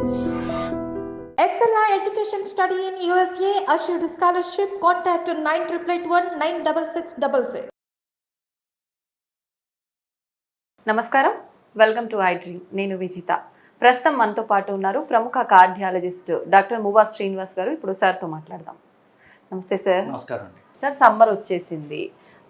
Excella Education Study in USA assured scholarship. Contact 9881 96666. నమస్కారం, welcome to I dream. నేను విజిత. ప్రస్తుతం మనతో పాటు ఉన్నారు ప్రముఖ కార్డియాలజిస్ట్ డాక్టర్ మువా శ్రీనివాస్ గారు. ఇప్పుడు సార్తో మాట్లాడదాం. నమస్తే సార్. నమస్కారం అండి. సార్, సమ్మర్ వచ్చేసింది.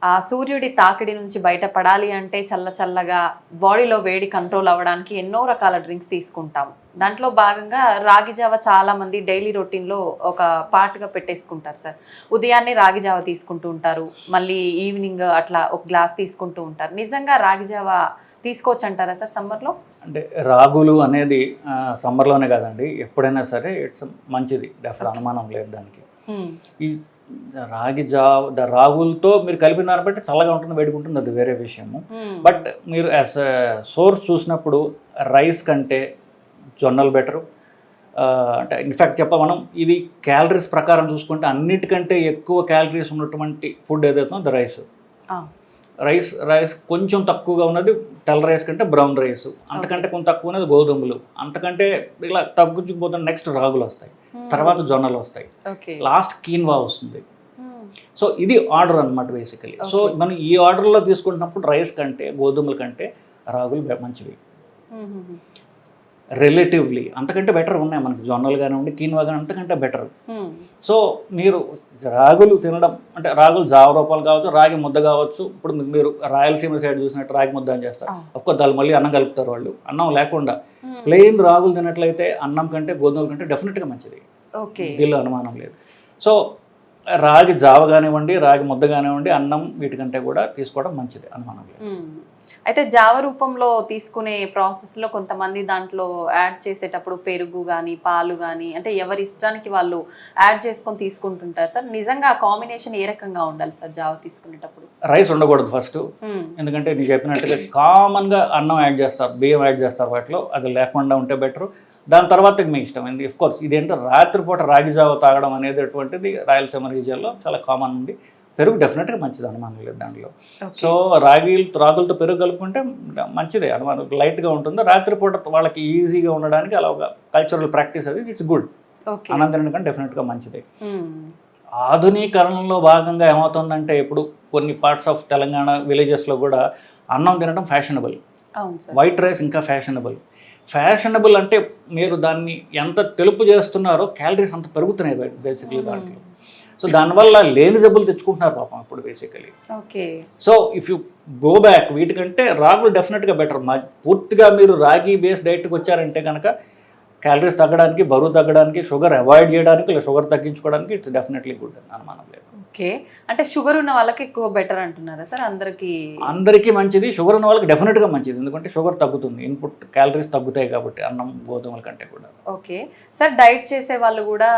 ఆ సూర్యుడి తాకిడి నుంచి బయటపడాలి అంటే చల్లగా బాడీలో వేడి కంట్రోల్ అవ్వడానికి ఎన్నో రకాల డ్రింక్స్ తీసుకుంటాం. దాంట్లో భాగంగా రాగి జావ చాలా మంది డైలీ రొటీన్లో ఒక పార్ట్గా పెట్టేసుకుంటారు సార్. ఉదయాన్నే రాగి జావ తీసుకుంటూ ఉంటారు, మళ్ళీ ఈవినింగ్ అట్లా ఒక గ్లాస్ తీసుకుంటూ ఉంటారు. నిజంగా రాగి జావ తీసుకోవచ్చు అంటారా సార్ సమ్మర్లో? అంటే రాగులు అనేది సమ్మర్లోనే కాదండి, ఎప్పుడైనా సరే ఇట్స్ మంచిది, డెఫినెట్ అనుమానం లేదు దానికి. ఈ రాగులతో మీరు కలిపిన దాన్ని బట్టి చల్లగా ఉంటుంది, వేడిగా ఉంటుంది, అది వేరే విషయము. బట్ మీరు యాజ్ సోర్స్ చూసినప్పుడు రైస్ కంటే జొన్నలు బెటరు. అంటే ఇన్ఫ్యాక్ట్ మనం ఇది క్యాలరీస్ ప్రకారం చూసుకుంటే అన్నిటికంటే ఎక్కువ క్యాలరీస్ ఉన్నటువంటి ఫుడ్ ఏదైతే అది రైస్ కొంచెం తక్కువగా ఉన్నది తెల్ల రైస్ కంటే బ్రౌన్ రైస్, అంతకంటే కొంచెం తక్కువ ఉన్నది గోధుమలు, అంతకంటే ఇలా తగ్గించుకుపోతున్న నెక్స్ట్ రాగులు వస్తాయి, తర్వాత జొన్నలు వస్తాయి, లాస్ట్ కీన్వా వస్తుంది. సో ఇది ఆర్డర్ అనమాట బేసికలీ. సో మనం ఈ ఆర్డర్లో తీసుకుంటున్నప్పుడు రైస్ కంటే గోధుమల కంటే రాగులు మంచివి రిలేటివ్లీ. అంతకంటే బెటర్ ఉన్నాయి మనకి, జొన్నలు కానివ్వండి, కీన్వా కానీ అంతకంటే బెటర్. సో మీరు రాగులు తినడం అంటే రాగులు జావ రూపాయలు కావచ్చు, రాగి ముద్ద కావచ్చు. ఇప్పుడు మీరు రాయలసీమ సైడ్ చూసినట్టు రాగి ముద్ద అని చేస్తారు, ఒక్కొక్క దాని మళ్ళీ అన్నం కలుపుతారు వాళ్ళు. అన్నం లేకుండా ప్లెయిన్ రాగులు తినట్లయితే అన్నం కంటే గోధుమల కంటే డెఫినెట్గా మంచిది, దీనిలో అనుమానం లేదు. సో రాగి జావ కానివ్వండి, రాగి ముద్ద కానివ్వండి, అన్నం వీటికంటే కూడా తీసుకోవడం మంచిది, అనుమానం లేదు. అయితే జావ రూపంలో తీసుకునే ప్రాసెస్లో కొంతమంది దాంట్లో యాడ్ చేసేటప్పుడు పెరుగు కానీ పాలు కానీ అంటే ఎవరి ఇష్టానికి వాళ్ళు యాడ్ చేసుకొని తీసుకుంటుంటారు సార్. నిజంగా కాంబినేషన్ ఏ రకంగా ఉండాలి సార్ జావ తీసుకునేటప్పుడు? రైస్ ఉండకూడదు ఫస్ట్, ఎందుకంటే నేను చెప్పినట్టుగా కామన్గా అన్నం యాడ్ చేస్తారు, బియ్యం యాడ్ చేస్తారు వాటిలో, అది లేకుండా ఉంటే బెటరు. దాని తర్వాత మీ ఇష్టం. కోర్స్ ఇదేంటో రాత్రిపూట రాగి జావ తాగడం అనేది అటువంటిది రాయలసీమ రీజియన్లో చాలా కామన్ ఉంది. పెరుగు డెఫినెట్గా మంచిది, అనుమానం లేదు దాంట్లో. సో రాగులతో పెరుగు కలుపుకుంటే మంచిదే, అనుమానం లైట్గా ఉంటుంది. రాత్రిపూట వాళ్ళకి ఈజీగా ఉండడానికి అలా ఒక కల్చరల్ ప్రాక్టీస్ అది, ఇట్స్ గుడ్. అన్నం తినడం డెఫినెట్గా మంచిదే. ఆధునీకరణలో భాగంగా ఏమవుతుందంటే ఇప్పుడు కొన్ని పార్ట్స్ ఆఫ్ తెలంగాణ విలేజెస్లో కూడా అన్నం తినడం ఫ్యాషనబుల్, వైట్ రైస్ ఇంకా ఫ్యాషనబుల్ అంటే మీరు దాన్ని ఎంత తెలుపు చేస్తున్నారో క్యాలరీస్ అంత పెరుగుతున్నాయి బేసిక్లీ దాంట్లో. సో దానివల్ల లేని జబ్బులు తెచ్చుకుంటున్నారు పాపం ఇప్పుడు basically. So if you go back, వీటికంటే రాగులు డెఫినెట్గా బెటర్. పూర్తిగా మీరు రాగి బేస్డ్ డైట్కి వచ్చారంటే కనుక క్యాలరీస్ తగ్గడానికి, బరువు తగ్గడానికి, షుగర్ అవాయిడ్ చేయడానికి, లేదా షుగర్ తగ్గించుకోవడానికి ఇట్స్ డెఫినెట్లీ గుడ్, అనుమానం లేదు. ఓకే, అంటే షుగర్ ఉన్న వాళ్ళకి ఎక్కువ బెటర్ అంటున్నారా సార్? అందరికీ మంచిది, షుగర్ ఉన్న వాళ్ళకి డెఫినెట్గా మంచిది, ఎందుకంటే షుగర్ తగ్గుతుంది, ఇన్పుట్ క్యాలరీస్ తగ్గుతాయి కాబట్టి అన్నం గోధుమల కంటే కూడా. ఓకే సార్, డైట్ చేసే వాళ్ళు కూడా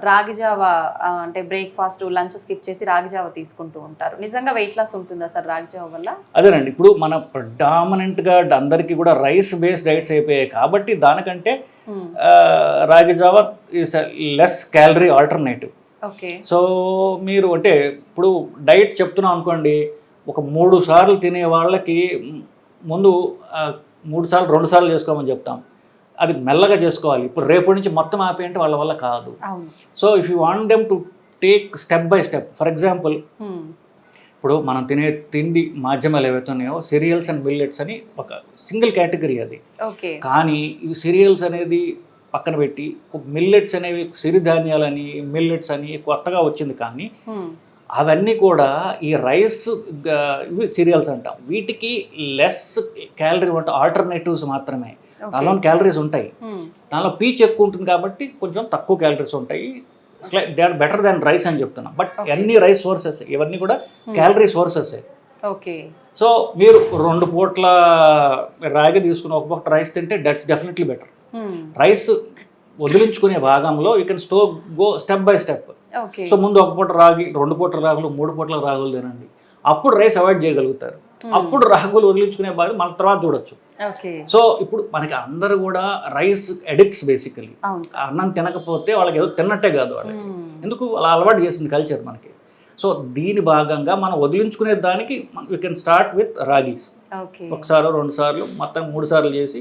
రాగి జావ అంటే బ్రేక్ఫాస్ట్ లంచ్ స్కిప్ చేసి రాగి జావ తీసుకుంటూ ఉంటారు. నిజంగా వెయిట్ లాస్ ఉంటుందా సార్ రాగి జావ వల్ల? అదేనండి, ఇప్పుడు మన ప్రెడామినెంట్గా అందరికీ కూడా రైస్ బేస్డ్ డైట్స్ అయిపోయాయి కాబట్టి దానికంటే రాగి జావ is less calorie alternative. So మీరు అంటే ఇప్పుడు డైట్ చెప్తున్నాం అనుకోండి, ఒక 3 సార్లు తినే వాళ్ళకి ముందు 3 సార్లు 2 సార్లు చేసుకోమని చెప్తాం, అది మెల్లగా చేసుకోవాలి. ఇప్పుడు రేపటి నుంచి మొత్తం ఆపేయంటే వాళ్ళ వల్ల కాదు. So if you want them to take step by step, for example ఇప్పుడు మనం తినే తిండి మాధ్యమాలు ఏవైతే ఉన్నాయో సిరియల్స్ అండ్ మిల్లెట్స్ అని ఒక సింగిల్ కేటగిరీ అది. కానీ ఈ సిరియల్స్ అనేది పక్కన పెట్టి మిల్లెట్స్ అనేవి సిరిధాన్యాలని మిల్లెట్స్ అని కొత్తగా వచ్చింది, కానీ అవన్నీ కూడా ఈ రైస్ ఇవి సీరియల్స్ అంటాం, వీటికి లెస్ క్యాలరీ అంటే ఆల్టర్నేటివ్స్ మాత్రమే. దానిలో క్యాలరీస్ ఉంటాయి, దానిలో పీచ్ ఎక్కువ ఉంటుంది కాబట్టి కొంచెం తక్కువ క్యాలరీస్ ఉంటాయి. They are better than rice అని చెప్తున్నాం. బట్ అన్ని రైస్ సోర్సెస్, ఇవన్నీ కూడా క్యాలరీ సోర్సెస్. సో మీరు 2 పూట్ల రాగి తీసుకుని ఒక పూట రైస్ తింటే దట్స్ డెఫినెట్లీ బెటర్. రైస్ వదిలించుకునే భాగంలో you can go step by step. So ముందు 1 పూట రాగి, 2 పూటల రాగులు, 3 పూటల రాగులు తినండి, అప్పుడు రైస్ అవాయిడ్ చేయగలుగుతారు. అప్పుడు రాగులు వదిలించుకునే భాగం మన తర్వాత చూడొచ్చు. సో ఇప్పుడు మనకి అందరూ కూడా రైస్ ఎడిక్ట్స్ బేసికలీ. అన్నం తినకపోతే వాళ్ళకి ఏదో తిన్నట్టే కాదు, వాళ్ళకి ఎందుకు అలా అలవాటు చేసింది కల్చర్ మనకి. సో దీని భాగంగా మనం వదిలించుకునే దానికి వీ కెన్ స్టార్ట్ విత్ రాగీస్. 1 సార్లు 2 సార్లు మొత్తం 3 సార్లు చేసి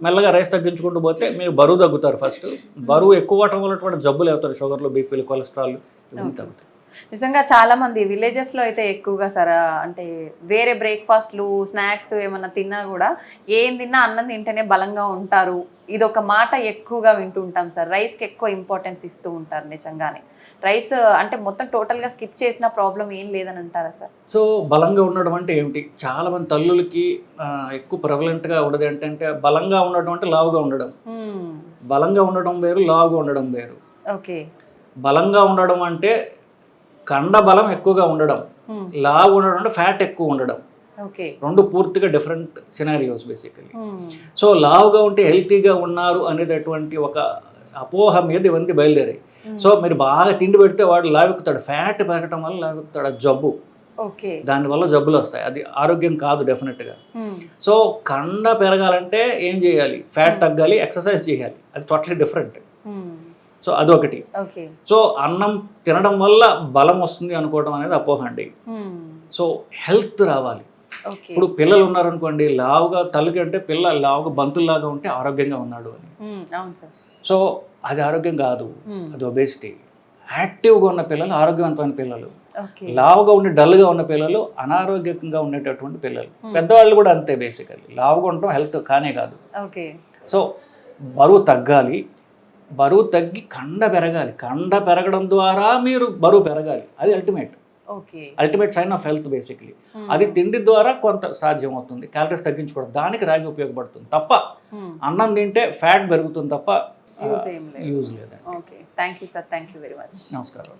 మెల్లగా రైస్ తగ్గించుకుంటూ పోతే మీరు బరువు తగ్గుతారు. ఫస్ట్ బరువు ఎక్కువ అవటం వల్ల జబ్బులు అవుతారు, షుగర్లు, బీపీలు, కొలెస్ట్రాల్ ఇవన్నీ తగ్గుతాయి. నిజంగా చాలా మంది విలేజెస్లో అయితే ఎక్కువగా అంటే వేరే బ్రేక్ఫాస్ట్లు స్నాక్స్ ఏమన్నా తిన్నా కూడా ఏం తిన్నా అన్నం తింటేనే బలంగా ఉంటారు. ఇది ఒక మాట ఎక్కువగా వింటూ ఉంటాం సార్. రైస్కి ఎక్కువ ఇంపార్టెన్స్ ఇస్తూ ఉంటారు. నిజంగానే రైస్ అంటే మొత్తం టోటల్గా స్కిప్ చేసిన ప్రాబ్లం ఏం లేదని అంటారా సార్? సో బలంగా ఉండడం అంటే ఏమిటి? చాలా మంది తల్లులకి ఎక్కువ ప్రెవలెంట్గా ఉండదు ఏంటంటే బలంగా ఉండడం అంటే లావుగా ఉండడం. బలంగా ఉండడం వేరు, లావుగా ఉండడం వేరు. ఓకే. బలంగా ఉండడం అంటే కండ బలం ఎక్కువగా ఉండడం, లావు ఉండడం అంటే ఫ్యాట్ ఎక్కువ ఉండడం. ఓకే. రెండు పూర్తిగా డిఫరెంట్ సినారియోస్ బేసికలీ. సో లావుగా ఉంటే హెల్తీగా ఉన్నారు అనేటటువంటి ఒక అపోహ మీద ఇవన్నీ బయలుదేరాయి. సో మీరు బాగా తిండి పెడితే వాడు లావెక్కుతాడు, ఫ్యాట్ పెరగటం వల్ల లావెక్కుతాడు, అది జబ్బు. ఓకే. దానివల్ల జబ్బులు వస్తాయి, అది ఆరోగ్యం కాదు డెఫినెట్గా. సో కండ పెరగాలంటే ఏం చేయాలి? ఫ్యాట్ తగ్గాలి, ఎక్సర్సైజ్ చేయాలి, అది టోటలీ డిఫరెంట్. సో అదొకటి. సో అన్నం తినడం వల్ల బలం వస్తుంది అనుకోవడం అనేది అపోహ అండి. సో హెల్త్ రావాలి. ఇప్పుడు పిల్లలు ఉన్నారనుకోండి, లావుగా తల్లికి అంటే పిల్ల లావుగా బంతుల్లాగా ఉంటే ఆరోగ్యంగా ఉన్నాడు అని. సో అది ఆరోగ్యం కాదు, అది ఒబేసిటీ. యాక్టివ్గా ఉన్న పిల్లలు ఆరోగ్యవంతమైన పిల్లలు, లావుగా ఉండి డల్గా ఉన్న పిల్లలు అనారోగ్యంగా ఉండేటటువంటి పిల్లలు. పెద్దవాళ్ళు కూడా అంతే బేసికలీ. లావుగా ఉండటం హెల్త్ కానే కాదు. సో బరువు తగ్గాలి, బరువు తగ్గి కండ పెరగాలి, కండ పెరగడం ద్వారా మీరు బరువు పెరగాలి, అది ultimate sign of health basically. అది తిండి ద్వారా కొంత సాధ్యం అవుతుంది, క్యాలరీస్ తగ్గించుకోవడం, దానికి రాగి ఉపయోగపడుతుంది తప్ప అన్నం తింటే ఫ్యాట్ పెరుగుతుంది తప్ప యూజ్ లేదు. Thank you sir, thank you very much. నమస్కారం.